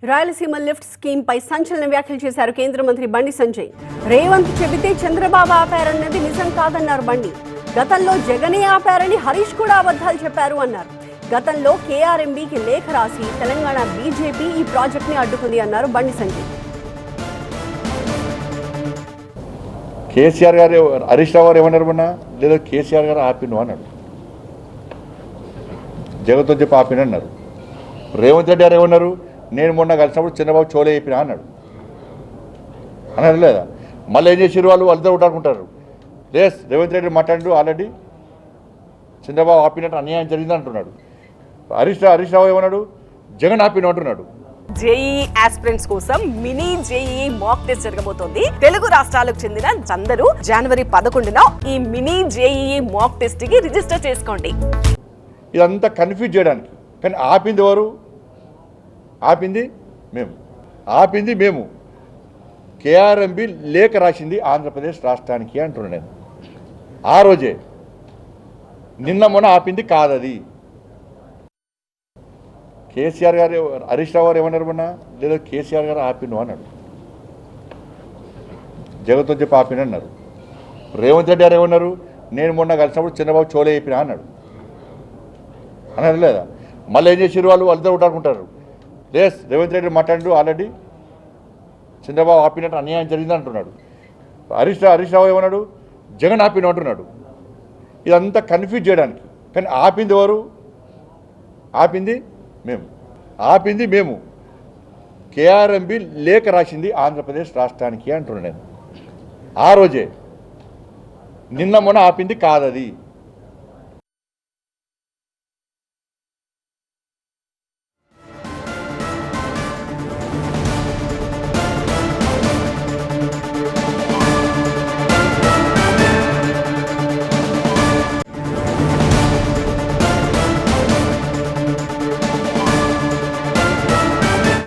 Rayalaseema lift scheme పై సంచలన వ్యాఖ్యలు చేశారు కేంద్ర మంత్రి బండి సంజయ్. రేవంత్ చెబితే చంద్రబాబు ఆపారన్నది నిజం కాదన్నారు బండి. గతంలో జగనే ఆపారని హరీష్ కూడా అబద్ధాలు చెప్పారు అన్నారు. గతంలో కేఆర్ఎంబీకి లేఖ రాసి తెలంగాణ బీజేపీ ఈ ప్రాజెక్ట్ ని అడ్డుకుంది అన్నారు బండి సంజయ్. కేసీఆర్ గారు హరీష్ రావు గారు ఏమన్నారు మొన్న? లేదా కేసీఆర్ గారు ఆపిను అన్నాడు, జగత్తో చెప్పి ఆపిన అన్నారు. రేవంత్ రెడ్డి గారు ఏమన్నారు? నేను మొన్న కలిసినప్పుడు చంద్రబాబు చోలే చెప్పినా అన్నాడు. అన్నారు లేదా? మళ్ళీ ఏం చేసారు వాళ్ళు? వాళ్ళతో ఉంటారుకుంటారు. రేవంత్ రెడ్డి మాట్లాడు ఆల్రెడీ చంద్రబాబు ఆపినట్టు అన్యాయం జరిగింది అంటున్నాడు. హరీష్ రావు ఏమన్నాడు? జగన్ ఆపిన అంటున్నాడు. జేఈఈ ఆస్పిరెంట్స్ కోసం మినీ జేఈఈ మాక్ టెస్ట్ జరగబోతోంది. తెలుగు రాష్ట్రాలకు చెందిన అందరూ జనవరి 11న ఈ మినీ జేఈఈ మాక్ టెస్ట్ కి రిజిస్టర్ చేసుకోండి. ఇదంతా కన్ఫ్యూజ్ చేయడానికి. కానీ ఆపింది ఎవరు? ఆపింది మేము. కేఆర్ఎంబి లేఖ రాసింది ఆంధ్రప్రదేశ్ రాష్ట్రానికి అంటున్నాను నేను. ఆ రోజే నిన్న మొన్న ఆపింది కాదది. కేసీఆర్ గారు హరీష్ రావు గారు ఏమన్నారు మొన్న? లేదా కేసీఆర్ గారు ఆపిను అన్నాడు, జగత్తో చెప్పి ఆపిన అన్నారు. రేవంత్ రెడ్డి గారు ఏమన్నారు? నేను మొన్న కలిసినప్పుడు చంద్రబాబు చోలే చెప్పినా అన్నాడు. అన్నారు లేదా? మళ్ళీ ఏం చేసారు వాళ్ళు? వాళ్ళతో ఉంటారుకుంటారు. రేవంత్ రెడ్డి మాట్లాడు ఆల్రెడీ చంద్రబాబు ఆపినట్టు అన్యాయం జరిగింది అంటున్నాడు. హరీష్ రావు ఏమన్నాడు? జగన్ ఆపిన అంటున్నాడు. ఇదంతా కన్ఫ్యూజ్ చేయడానికి. కానీ ఆపింది ఎవరు? ఆపింది మేము. కేఆర్ఎంబి లేఖ రాసింది ఆంధ్రప్రదేశ్ రాష్ట్రానికి అంటున్నాను నేను. ఆ రోజే నిన్న మొన్న ఆపింది కాదది.